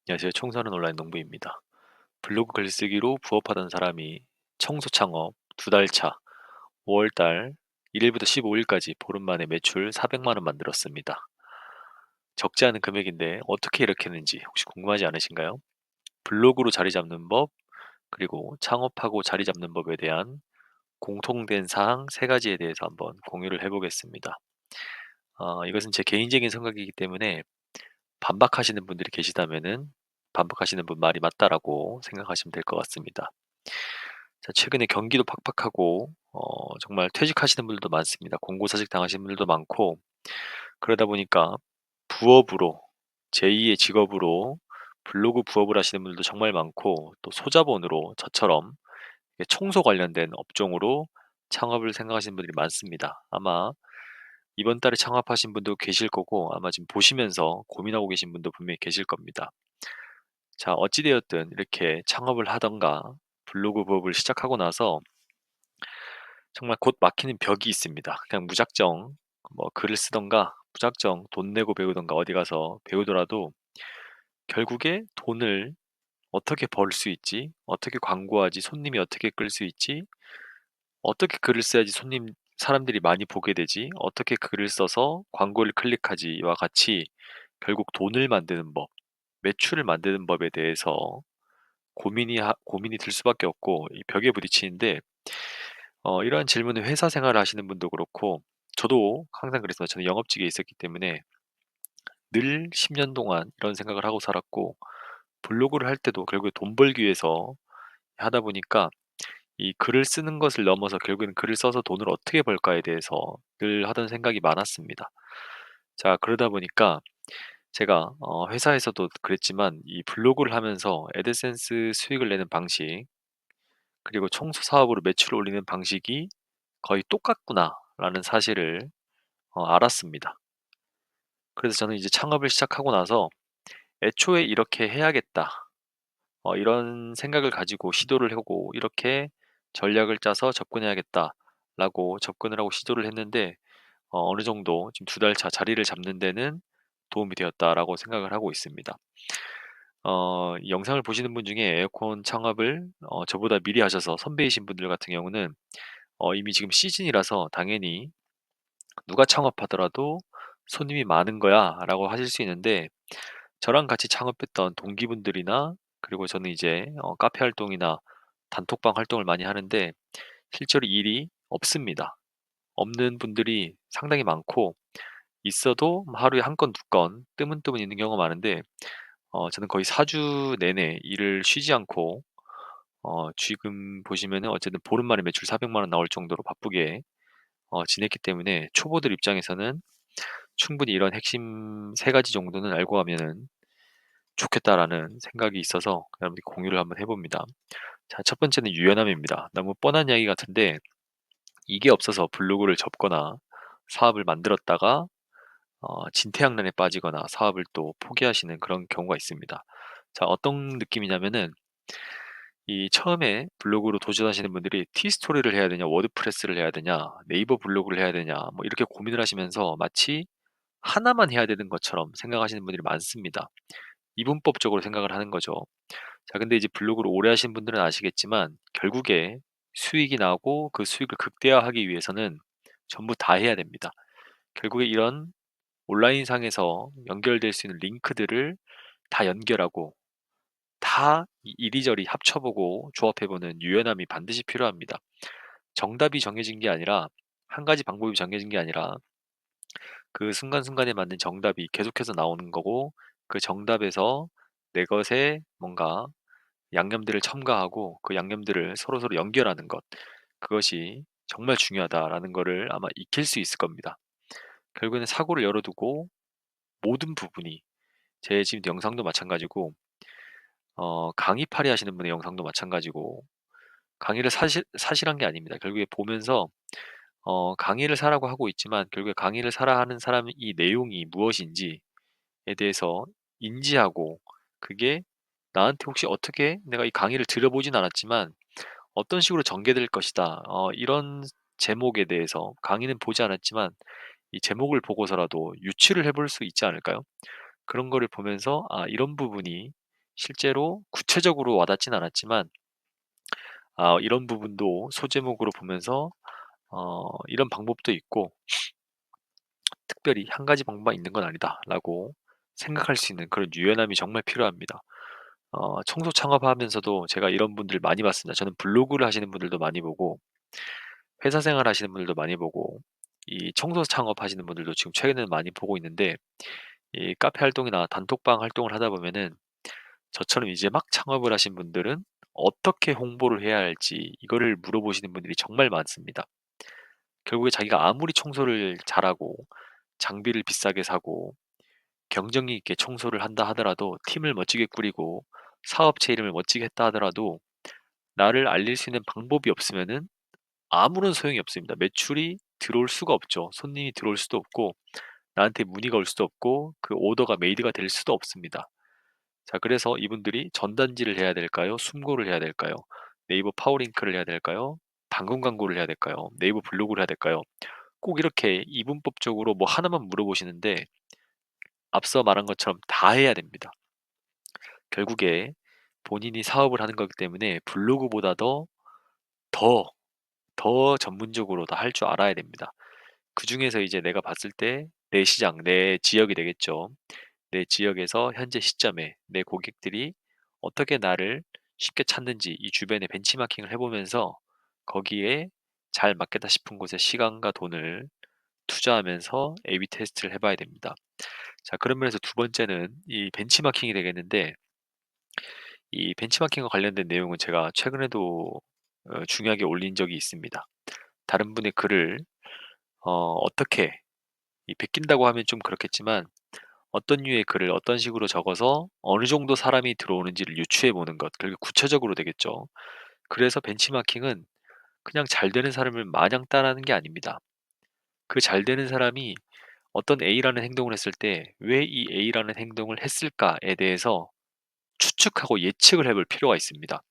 안녕하세요. 청소하는 온라인 농부입니다. 블로그 글쓰기로 부업하던 사람이 청소 창업 2달 차 5월 달 1일부터 15일까지 보름 만에 매출 400만 원 만들었습니다. 적지 않은 금액인데 어떻게 이렇게 했는지 혹시 궁금하지 않으신가요? 블로그로 자리 잡는 법, 그리고 창업하고 자리 잡는 법에 대한 공통된 사항 3가지에 대해서 한번 공유를 해보겠습니다. 이것은 제 개인적인 생각이기 때문에 반박하시는 분들이 계시다면은 반박하시는 분 말이 맞다라고 생각하시면 될 것 같습니다. 자, 최근에 경기도 팍팍하고 정말 퇴직하시는 분들도 많습니다. 공고사직 당하시는 분들도 많고, 그러다 보니까 부업으로 제2의 직업으로 블로그 부업을 하시는 분들도 정말 많고, 또 소자본으로 저처럼 청소 관련된 업종으로 창업을 생각하시는 분들이 많습니다. 아마 이번 달에 창업하신 분도 계실 거고, 아마 지금 보시면서 고민하고 계신 분도 분명히 계실 겁니다. 자, 어찌 되었든 이렇게 창업을 하던가 블로그 부업을 시작하고 나서 정말 곧 막히는 벽이 있습니다. 그냥 무작정 뭐 글을 쓰던가 무작정 돈 내고 배우던가 어디 가서 배우더라도 결국에 돈을 어떻게 벌 수 있지? 어떻게 광고하지? 손님이 어떻게 끌 수 있지? 어떻게 글을 써야지 사람들이 많이 보게 되지? 어떻게 글을 써서 광고를 클릭하지와 같이 결국 돈을 만드는 법, 매출을 만드는 법에 대해서 고민이 들 수밖에 없고 이 벽에 부딪히는데, 이러한 질문을 회사 생활을 하시는 분도 그렇고 저도 항상 그랬어요. 저는 영업직에 있었기 때문에 늘 10년 동안 이런 생각을 하고 살았고, 블로그를 할 때도 결국에 돈 벌기 위해서 하다 보니까 이 글을 쓰는 것을 넘어서 결국에는 글을 써서 돈을 어떻게 벌까에 대해서 늘 하던 생각이 많았습니다. 자, 그러다 보니까 제가 회사에서도 그랬지만 이 블로그를 하면서 애드센스 수익을 내는 방식, 그리고 청소 사업으로 매출을 올리는 방식이 거의 똑같구나라는 사실을 알았습니다. 그래서 저는 이제 창업을 시작하고 나서 '애초에 이렇게 해야겠다.' 이런 생각을 가지고 시도를 하고 '이렇게 전략을 짜서 접근해야겠다.'라고 접근을 하고 시도를 했는데, 어느 정도 지금 2달 차 자리를 잡는 데는 도움이 되었다라고 생각을 하고 있습니다. 이 영상을 보시는 분 중에 에어컨 창업을 저보다 미리 하셔서 선배이신 분들 같은 경우는 이미 지금 시즌이라서 당연히 누가 창업하더라도 "손님이 많은 거야."라고 하실 수 있는데, 저랑 같이 창업했던 동기분들이나, 그리고 저는 이제 카페 활동이나 단톡방 활동을 많이 하는데 실제로 일이 없습니다. 없는 분들이 상당히 많고, 있어도 뭐 하루에 1 건, 2건 뜨문뜨문 있는 경우가 많은데, 저는 거의 4주 내내 일을 쉬지 않고 지금 보시면은 어쨌든 보름 만에 매출 400만 원 나올 정도로 바쁘게 지냈기 때문에 초보들 입장에서는 충분히 이런 핵심 3가지 정도는 알고 가면은 좋겠다라는 생각이 있어서 여러분께 공유를 한번 해 봅니다. 자, 첫 번째는 유연함입니다. 너무 뻔한 이야기 같은데 이게 없어서 블로그를 접거나 사업을 만들었다가 진퇴양난에 빠지거나 사업을 또 포기하시는 그런 경우가 있습니다. 자, 어떤 느낌이냐면은 이 처음에 블로그로 도전하시는 분들이 티스토리를 해야 되냐, 워드프레스를 해야 되냐, 네이버 블로그를 해야 되냐, 뭐 이렇게 고민을 하시면서 마치 하나만 해야 되는 것처럼 생각하시는 분들이 많습니다. 이분법적으로 생각을 하는 거죠. 자, 근데 이제 블로그를 오래 하신 분들은 아시겠지만 결국에 수익이 나고 그 수익을 극대화하기 위해서는 전부 다 해야 됩니다. 결국에 이런 온라인상에서 연결될 수 있는 링크들을 다 연결하고 다 이리저리 합쳐보고 조합해보는 유연함이 반드시 필요합니다. 정답이 정해진 게 아니라, 한 가지 방법이 정해진 게 아니라 그 순간순간에 맞는 정답이 계속해서 나오는 거고, 그 정답에서 내 것에 뭔가 양념들을 첨가하고 그 양념들을 서로서로 연결하는 것, 그것이 정말 중요하다라는 거를 아마 익힐 수 있을 겁니다. 결국에는 사고를 열어두고 모든 부분이, 제 지금 영상도 마찬가지고 강의 하시는 분의 영상도 마찬가지고, 강의를 사실한 게 아닙니다. 결국에 보면서 강의를 사라고 하고 있지만 결국에 강의를 사라 하는 사람이 이 내용이 무엇인지에 대해서 인지하고, 그게 나한테 혹시 어떻게, 내가 이 강의를 들어보진 않았지만 어떤 식으로 전개될 것이다. 이런 제목에 대해서 강의는 보지 않았지만 이 제목을 보고서라도 유추를 해볼 수 있지 않을까요? 그런 거를 보면서 '아, 이런 부분이 실제로 구체적으로 와닿진 않았지만 이런 부분도 소제목으로 보면서 이런 방법도 있고 '특별히 한 가지 방법만 있는 건 아니다.'라고 생각할 수 있는 그런 유연함이 정말 필요합니다. 청소 창업하면서도 제가 이런 분들 많이 봤습니다. 저는 블로그를 하시는 분들도 많이 보고 회사 생활 하시는 분들도 많이 보고 이 청소 창업하시는 분들도 지금 최근에는 많이 보고 있는데 이 카페 활동이나 단톡방 활동을 하다 보면은 저처럼 이제 막 창업을 하신 분들은 어떻게 홍보를 해야 할지 이거를 물어보시는 분들이 정말 많습니다. 결국에 자기가 아무리 청소를 잘하고 장비를 비싸게 사고 경쟁력 있게 청소를 한다 하더라도 팀을 멋지게 꾸리고 사업체 이름을 멋지게 했다 하더라도 나를 알릴 수 있는 방법이 없으면은 아무런 소용이 없습니다. 매출이 들어올 수가 없죠. 손님이 들어올 수도 없고 나한테 문의가 올 수도 없고 그 오더가 메이드가 될 수도 없습니다. 자, 그래서 이분들이 전단지를 해야 될까요? 숨고를 해야 될까요? 네이버 파워링크를 해야 될까요? 방금 광고를 해야 될까요? 네이버 블로그를 해야 될까요? 꼭 이렇게 이분법적으로 뭐 하나만 물어보시는데 앞서 말한 것처럼 다 해야 됩니다. 결국에 본인이 사업을 하는 거기 때문에 블로그보다도 더, 더 전문적으로 다 할 줄 알아야 됩니다. 그중에서 이제 내가 봤을 때 내 시장, 내 지역이 되겠죠. 내 지역에서 현재 시점에 내 고객들이 어떻게 나를 쉽게 찾는지 이 주변에 벤치마킹을 해보면서 거기에 잘 맞겠다 싶은 곳에 시간과 돈을 투자하면서 A/B 테스트를 해봐야 됩니다. 자, 그런 면에서 두 번째는 이 벤치마킹이 되겠는데 이 벤치마킹과 관련된 내용은 제가 최근에도 중요하게 올린 적이 있습니다. 다른 분의 글을 어떻게 이 베낀다고 하면 좀 그렇겠지만 어떤 류의 글을 어떤 식으로 적어서 어느 정도 사람이 들어오는지를 유추해 보는 것, 그리고 구체적으로 되겠죠. 그래서 벤치마킹은 그냥 잘 되는 사람을 마냥 따라하는 게 아닙니다. 그 잘 되는 사람이 어떤 A라는 행동을 했을 때 왜 이 A라는 행동을 했을까에 대해서 추측하고 예측을 해볼 필요가 있습니다.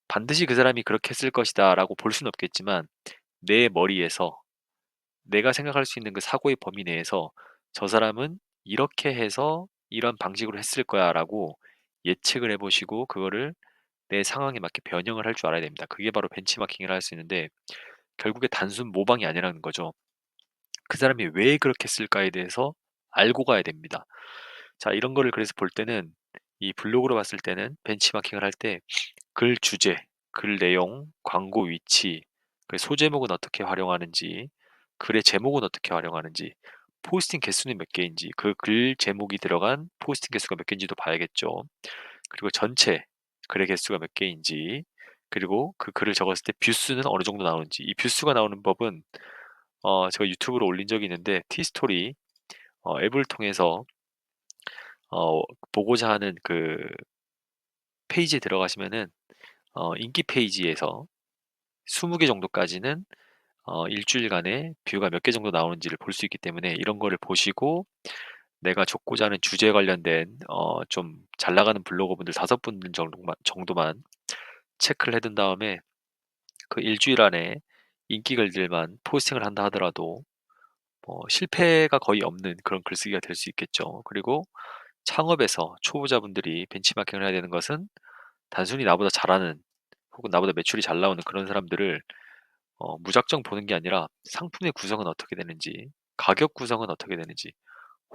반드시 그 사람이 그렇게 했을 것이다라고 볼 수는 없겠지만 내 머리에서 내가 생각할 수 있는 그 사고의 범위 내에서 저 사람은 이렇게 해서 이런 방식으로 했을 거야라고 예측을 해보시고 그거를 내 상황에 맞게 변형을 할 줄 알아야 됩니다. 그게 바로 벤치마킹을 할 수 있는데 결국에 단순 모방이 아니라는 거죠. 그 사람이 왜 그렇게 했을까에 대해서 알고 가야 됩니다. 자, 이런 거를 그래서 볼 때는 이 블로그로 봤을 때는 벤치마킹을 할 때 글 주제, 글 내용, 광고 위치, 그 소제목은 어떻게 활용하는지, 글의 제목은 어떻게 활용하는지, 포스팅 개수는 몇 개인지, 그 글 제목이 들어간 포스팅 개수가 몇 개인지도 봐야겠죠. 그리고 전체 글의 개수가 몇 개인지, 그리고 그 글을 적었을 때 뷰수는 어느 정도 나오는지, 이 뷰수가 나오는 법은 제가 유튜브로 올린 적이 있는데 티스토리 앱을 통해서 어, 보고자 하는 그 페이지에 들어가시면은 인기 페이지에서 20개 정도까지는 일주일간에 뷰가 몇 개 정도 나오는지를 볼 수 있기 때문에 이런 거를 보시고 내가 적고자 하는 주제에 관련된 좀 잘 나가는 블로거분들 5분 정도만 체크를 해둔 다음에 그 일주일 안에 인기 글들만 포스팅을 한다 하더라도 뭐 실패가 거의 없는 그런 글쓰기가 될 수 있겠죠. 그리고 창업에서 초보자분들이 벤치마킹을 해야 되는 것은 단순히 나보다 잘하는 혹은 나보다 매출이 잘 나오는 그런 사람들을 무작정 보는 게 아니라 상품의 구성은 어떻게 되는지, 가격 구성은 어떻게 되는지,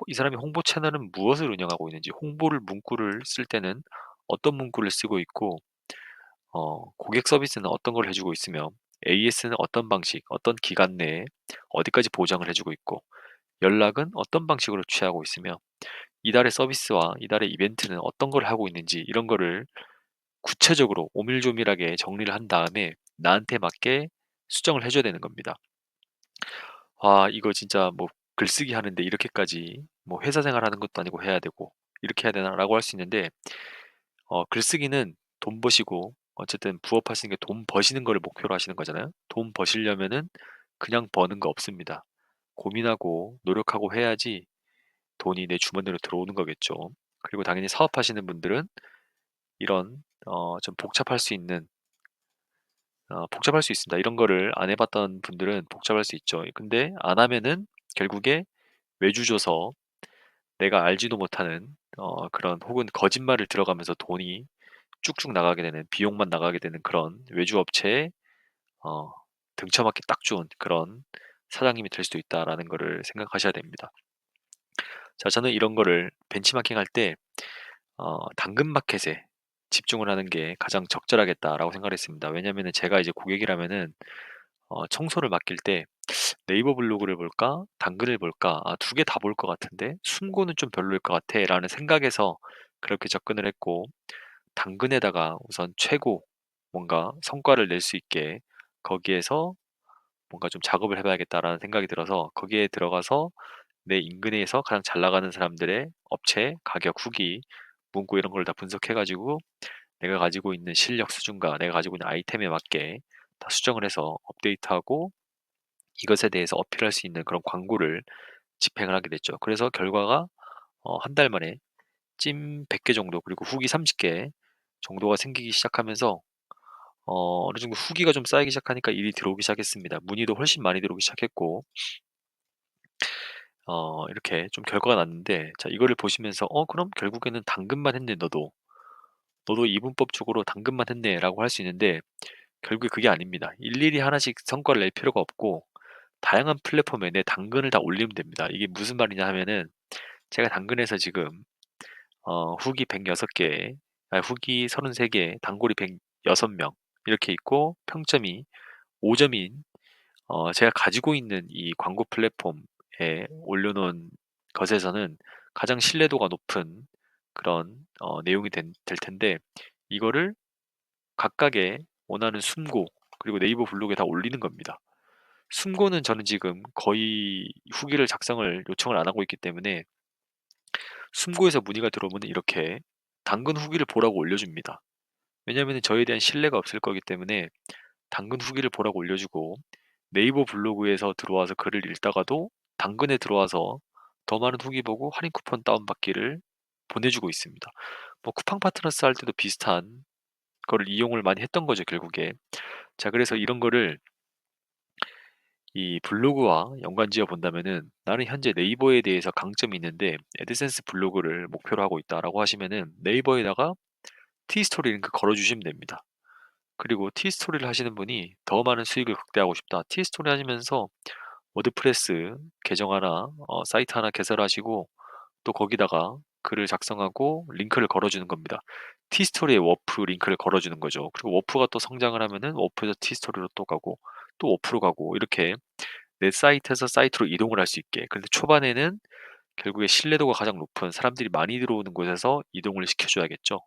이 사람이 홍보 채널은 무엇을 운영하고 있는지, 홍보를 문구를 쓸 때는 어떤 문구를 쓰고 있고, 고객 서비스는 어떤 걸 해주고 있으며, AS는 어떤 방식, 어떤 기간 내에 어디까지 보장을 해주고 있고, 연락은 어떤 방식으로 취하고 있으며, 이달의 서비스와 이달의 이벤트는 어떤 걸 하고 있는지, 이런 거를 구체적으로 오밀조밀하게 정리를 한 다음에 나한테 맞게 수정을 해줘야 되는 겁니다. 이거 진짜 뭐 글쓰기 하는데 이렇게까지 뭐 회사 생활하는 것도 아니고 해야 되고 이렇게 해야 되나라고 할 수 있는데 글쓰기는 돈 버시고 어쨌든 부업하시는 게 돈 버시는 거를 목표로 하시는 거잖아요. 돈 버시려면은 그냥 버는 거 없습니다. 고민하고 노력하고 해야지 돈이 내 주머니로 들어오는 거겠죠. 그리고 당연히 사업하시는 분들은 이런 좀 복잡할 수 있습니다. 이런 거를 안 해봤던 분들은 복잡할 수 있죠. 근데 안 하면은 결국에 외주 줘서 내가 알지도 못하는 그런 혹은 거짓말을 들어가면서 돈이 쭉쭉 나가게 되는 비용만 나가게 되는 그런 외주 업체에 어 등쳐맞기 딱 좋은 그런 사장님이 될 수도 있다라는 거를 생각하셔야 됩니다. 자, 저는 이런 거를 벤치마킹할 때 당근마켓에 집중을 하는 게 가장 적절하겠다라고 생각을 했습니다. 왜냐면은 제가 이제 고객이라면은 청소를 맡길 때 '네이버 블로그를 볼까? 당근을 볼까? 아, 두 개 다 볼 것 같은데 숨고는 좀 별로일 것 같아.'라는 생각에서 그렇게 접근을 했고, 당근에다가 우선 최고 뭔가 성과를 낼 수 있게 거기에서 뭔가 좀 작업을 해 봐야겠다라는 생각이 들어서 거기에 들어가서 내 인근에서 가장 잘 나가는 사람들의 업체 가격 후기, 문구 이런 걸 다 분석해 가지고 내가 가지고 있는 실력 수준과 내가 가지고 있는 아이템에 맞게 다 수정을 해서 업데이트하고 이것에 대해서 어필할 수 있는 그런 광고를 집행을 하게 됐죠. 그래서 결과가 한 달 만에 찜 100개 정도, 그리고 후기 30개 정도가 생기기 시작하면서 어느 정도 후기가 좀 쌓이기 시작하니까 일이 들어오기 시작했습니다. 문의도 훨씬 많이 들어오기 시작했고, 이렇게 좀 결과가 났는데, 자, 이거를 보시면서 그럼 결국에는 당근만 했네, 너도 이분법적으로 당근만 했네라고 할 수 있는데, 결국에 그게 아닙니다. 일일이 하나씩 성과를 낼 필요가 없고 다양한 플랫폼에 내 당근을 다 올리면 됩니다. 이게 무슨 말이냐 하면은, 제가 당근에서 지금 후기 106개, 후기 33개, 단골이 106명 이렇게 있고 평점이 5점인 제가 가지고 있는 이 광고 플랫폼에 올려놓은 것에서는 가장 신뢰도가 높은 그런 내용이 될 텐데, 이거를 각각의 원하는 숨고 그리고 네이버 블로그에 다 올리는 겁니다. 숨고는 저는 지금 거의 후기를 작성을 요청을 안 하고 있기 때문에 숨고에서 문의가 들어오면 이렇게 당근 후기를 보라고 올려줍니다. 왜냐하면 저에 대한 신뢰가 없을 거기 때문에 당근 후기를 보라고 올려주고, 네이버 블로그에서 들어와서 글을 읽다가도 당근에 들어와서 더 많은 후기 보고 할인 쿠폰 다운받기를 보내주고 있습니다. 뭐 쿠팡 파트너스 할 때도 비슷한 거를 이용을 많이 했던 거죠, 결국에. 자, 그래서 이런 거를 이 블로그와 연관지어 본다면은, 나는 현재 네이버에 대해서 강점이 있는데 애드센스 블로그를 목표로 하고 있다라고 하시면은 네이버에다가 티스토리 링크 걸어주시면 됩니다. 그리고 티스토리를 하시는 분이 더 많은 수익을 극대화하고 싶다. 티스토리 하시면서 워드프레스 계정 하나, 사이트 하나 개설하시고 또 거기다가 글을 작성하고 링크를 걸어주는 겁니다. 티스토리에 워프 링크를 걸어주는 거죠. 그리고 워프가 또 성장을 하면은 워프에서 티스토리로 또 가고 또 워프로 가고, 이렇게 내 사이트에서 사이트로 이동을 할 수 있게. 근데 초반에는 결국에 신뢰도가 가장 높은 사람들이 많이 들어오는 곳에서 이동을 시켜줘야겠죠.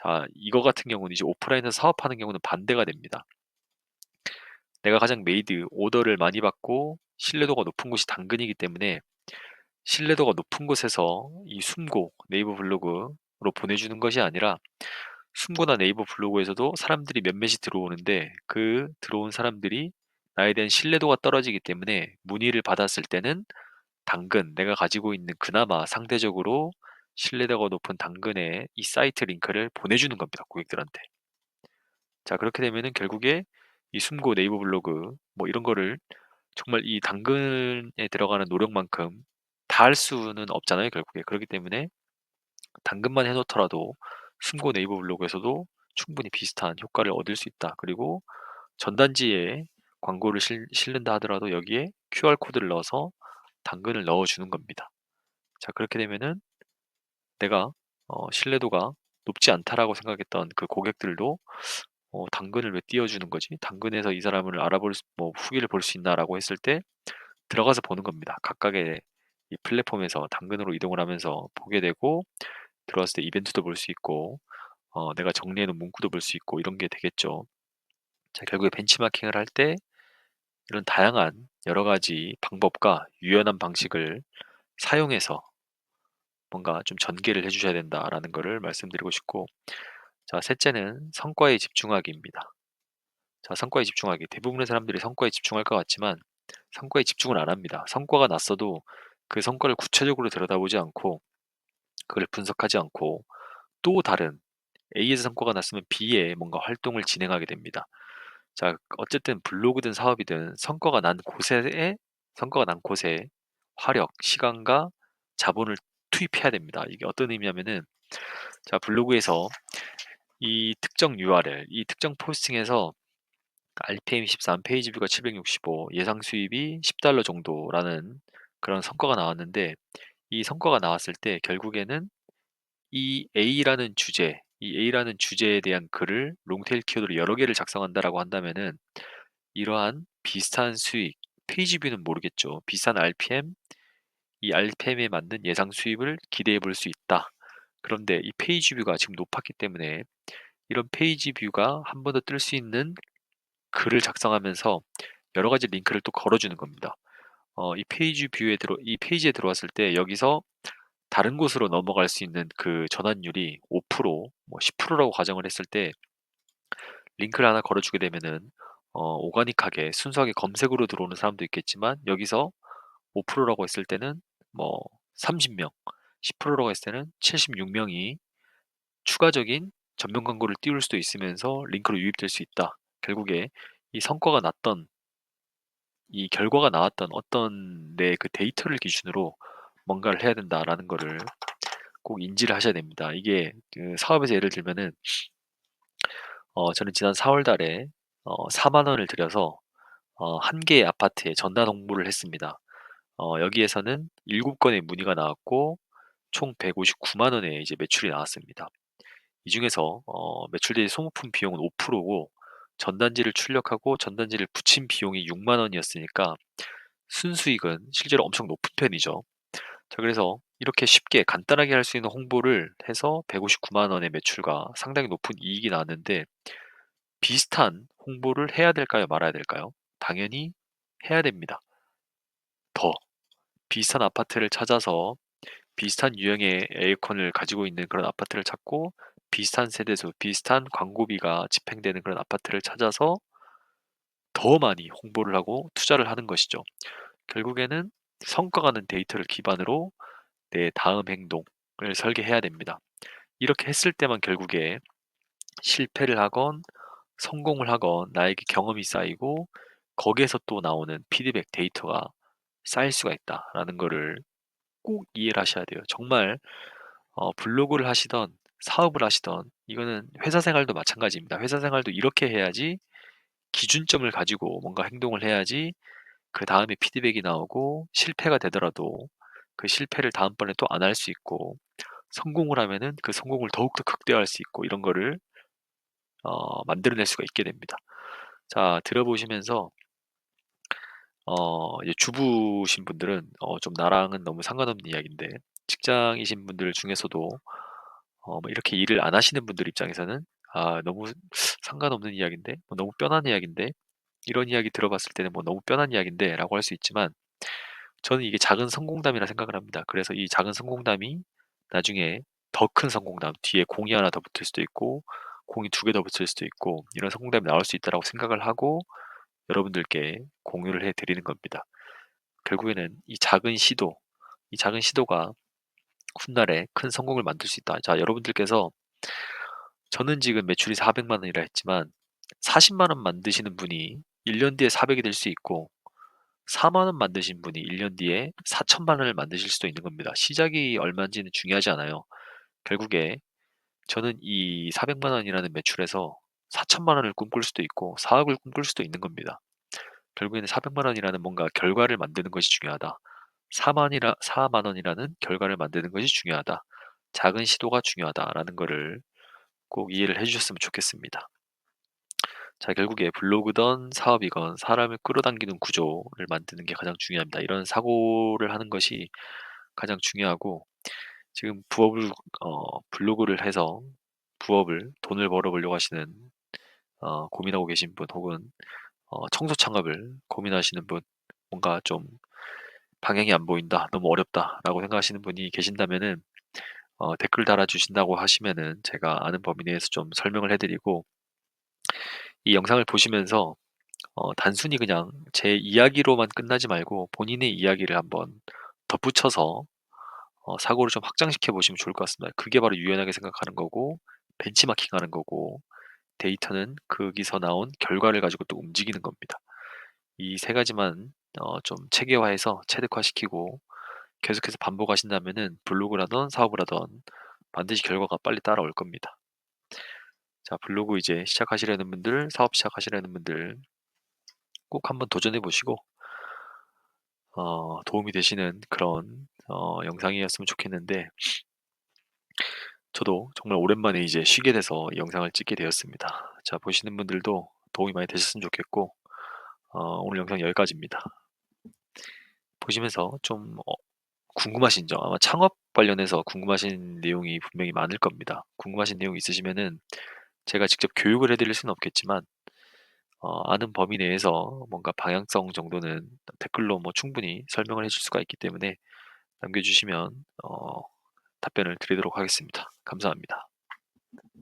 자, 이거 같은 경우는 이제 오프라인에서 사업하는 경우는 반대가 됩니다. 내가 가장 메이드, 오더를 많이 받고 신뢰도가 높은 곳이 당근이기 때문에 신뢰도가 높은 곳에서 이 숨고 네이버 블로그로 보내주는 것이 아니라, 숨고나 네이버 블로그에서도 사람들이 몇몇이 들어오는데 그 들어온 사람들이 나에 대한 신뢰도가 떨어지기 때문에 문의를 받았을 때는 당근, 내가 가지고 있는 그나마 상대적으로 신뢰도가 높은 당근의 이 사이트 링크를 보내주는 겁니다, 고객들한테. 자, 그렇게 되면은 결국에 이 숨고 네이버 블로그 뭐 이런 거를 정말 이 당근에 들어가는 노력만큼 다 할 수는 없잖아요, 결국에. 그렇기 때문에 당근만 해놓더라도 숨고 네이버 블로그에서도 충분히 비슷한 효과를 얻을 수 있다. 그리고 전단지에 광고를 실는다 하더라도 여기에 QR코드를 넣어서 당근을 넣어주는 겁니다. 자, 그렇게 되면은 내가 신뢰도가 높지 않다라고 생각했던 그 고객들도 당근을 왜 띄워주는 거지? 당근에서 이 사람을 뭐 후기를 볼 수 있나라고 했을 때 들어가서 보는 겁니다. 각각의 이 플랫폼에서 당근으로 이동을 하면서 보게 되고, 들어왔을 때 이벤트도 볼 수 있고, 내가 정리해 놓은 문구도 볼 수 있고, 이런 게 되겠죠. 자, 결국에 벤치마킹을 할 때 이런 다양한 여러 가지 방법과 유연한 방식을 사용해서 뭔가 좀 전개를 해 주셔야 된다라는 거를 말씀드리고 싶고, 자, 셋째는 성과에 집중하기입니다. 자, 성과에 집중하기. 대부분의 사람들이 성과에 집중할 것 같지만 성과에 집중을 안 합니다. 성과가 났어도 그 성과를 구체적으로 들여다보지 않고 그걸 분석하지 않고 또 다른 A에서 성과가 났으면 B에 뭔가 활동을 진행하게 됩니다. 자, 어쨌든 블로그든 사업이든 성과가 난 곳에 화력, 시간과 자본을 투입해야 됩니다. 이게 어떤 의미냐면은 자 블로그에서 이 특정 URL, 이 특정 포스팅에서 RPM이 13, 페이지 뷰가 765, 예상 수입이 $10 정도라는 그런 성과가 나왔는데 이 성과가 나왔을 때 결국에는 이 A라는 주제에 대한 글을 롱테일 키워드로 여러 개를 작성한다라고 한다면은 이러한 비슷한 수익, 페이지 뷰는 모르겠죠. 비슷한 RPM, 이 RPM에 맞는 예상 수입을 기대해 볼 수 있다. 그런데 이 페이지 뷰가 지금 높았기 때문에 이런 페이지 뷰가 한 번 더 뜰 수 있는 글을 작성하면서 여러 가지 링크를 또 걸어주는 겁니다. 이 페이지에 들어왔을 때 여기서 다른 곳으로 넘어갈 수 있는 그 전환율이 5%, 뭐 10%라고 가정을 했을 때 링크를 하나 걸어주게 되면은 오가닉하게 순수하게 검색으로 들어오는 사람도 있겠지만 여기서 5%라고 했을 때는 뭐 30명, 10%라고 했을 때는 76명이 추가적인 전면 광고를 띄울 수도 있으면서 링크로 유입될 수 있다. 결국에 이 성과가 났던 이 결과가 나왔던 어떤 내 그 데이터를 기준으로 뭔가를 해야 된다라는 거를 꼭 인지를 하셔야 됩니다. 이게 그 사업에서 예를 들면은 저는 지난 4월 달에 4만 원을 들여서 한 개의 아파트에 전단 홍보를 했습니다. 여기에서는 7건의 문의가 나왔고 총 159만 원의 이제 매출이 나왔습니다. 이 중에서 매출대비 소모품 비용은 5%고 전단지를 출력하고 전단지를 붙인 비용이 6만 원이었으니까 순수익은 실제로 엄청 높은 편이죠. 자, 그래서 이렇게 쉽게 간단하게 할 수 있는 홍보를 해서 159만 원의 매출과 상당히 높은 이익이 나왔는데 비슷한 홍보를 해야 될까요? 말아야 될까요? 당연히 해야 됩니다. 더 비슷한 아파트를 찾아서 비슷한 유형의 에어컨을 가지고 있는 그런 아파트를 찾고 비슷한 세대수, 비슷한 광고비가 집행되는 그런 아파트를 찾아서 더 많이 홍보를 하고 투자를 하는 것이죠. 결국에는 성과가 는 데이터를 기반으로 내 다음 행동을 설계해야 됩니다. 이렇게 했을 때만 결국에 실패를 하건 성공을 하건 나에게 경험이 쌓이고 거기에서 또 나오는 피드백 데이터가 쌓일 수가 있다라는 거를 꼭 이해를 하셔야 돼요. 정말 블로그를 하시던 사업을 하시던 이거는 회사 생활도 마찬가지입니다. 회사 생활도 이렇게 해야지 기준점을 가지고 뭔가 행동을 해야지 그 다음에 피드백이 나오고 실패가 되더라도 그 실패를 다음번에 또 안 할 수 있고 성공을 하면은 그 성공을 더욱더 극대화할 수 있고 이런 거를 만들어낼 수가 있게 됩니다. 자, 들어보시면서 이제 주부신 분들은 좀 나랑은 너무 상관없는 이야기인데 직장이신 분들 중에서도 뭐 이렇게 일을 안 하시는 분들 입장에서는 아, 너무 상관없는 이야기인데, 뭐 너무 뻔한 이야기인데, 이런 이야기 들어봤을 때는 뭐 너무 뻔한 이야기인데 라고 할 수 있지만 저는 이게 작은 성공담이라 생각을 합니다. 그래서 이 작은 성공담이 나중에 더 큰 성공담, 뒤에 공이 하나 더 붙을 수도 있고 공이 두 개 더 붙을 수도 있고 이런 성공담이 나올 수 있다라고 생각을 하고 여러분들께 공유를 해 드리는 겁니다. 결국에는 이 작은 시도가 훗날에 큰 성공을 만들 수 있다. 자, 여러분들께서 저는 지금 매출이 400만 원이라 했지만 40만 원 만드시는 분이 1년 뒤에 400이 될 수 있고 4만 원 만드신 분이 1년 뒤에 4천만 원을 만드실 수도 있는 겁니다. 시작이 얼마인지는 중요하지 않아요. 결국에 저는 이 400만 원이라는 매출에서 4천만 원을 꿈꿀 수도 있고 4억을 꿈꿀 수도 있는 겁니다. 결국에는 400만 원이라는 뭔가 결과를 만드는 것이 중요하다. 4만 원이라는 결과를 만드는 것이 중요하다. 작은 시도가 중요하다라는 거를 꼭 이해를 해주셨으면 좋겠습니다. 자, 결국에 블로그든 사업이건 사람을 끌어당기는 구조를 만드는 게 가장 중요합니다. 이런 사고를 하는 것이 가장 중요하고 지금 블로그를 해서 돈을 벌어보려고 하시는 고민하고 계신 분 혹은 청소 창업을 고민하시는 분 뭔가 좀 방향이 안 보인다, 너무 어렵다라고 생각하시는 분이 계신다면은 댓글 달아주신다고 하시면은 제가 아는 범위 내에서 좀 설명을 해드리고 이 영상을 보시면서 단순히 그냥 제 이야기로만 끝나지 말고 본인의 이야기를 한번 덧붙여서 사고를 좀 확장시켜 보시면 좋을 것 같습니다. 그게 바로 유연하게 생각하는 거고 벤치마킹하는 거고 데이터는 거기서 나온 결과를 가지고 또 움직이는 겁니다. 이 세 가지만 좀 체계화해서 체득화시키고 계속해서 반복하신다면은 블로그라든 사업을 하든 반드시 결과가 빨리 따라올 겁니다. 자, 블로그 이제 시작하시려는 분들, 사업 시작하시려는 분들 꼭 한번 도전해 보시고 도움이 되시는 그런 영상이었으면 좋겠는데, 저도 정말 오랜만에 이제 쉬게 돼서 이 영상을 찍게 되었습니다. 자, 보시는 분들도 도움이 많이 되셨으면 좋겠고, 오늘 영상 여기까지입니다. 보시면서 좀 궁금하신 점, 아마 창업 관련해서 궁금하신 내용이 분명히 많을 겁니다. 궁금하신 내용이 있으시면은 제가 직접 교육을 해 드릴 수는 없겠지만 아는 범위 내에서 뭔가 방향성 정도는 댓글로 뭐 충분히 설명을 해줄 수가 있기 때문에 남겨주시면 답변을 드리도록 하겠습니다. 감사합니다.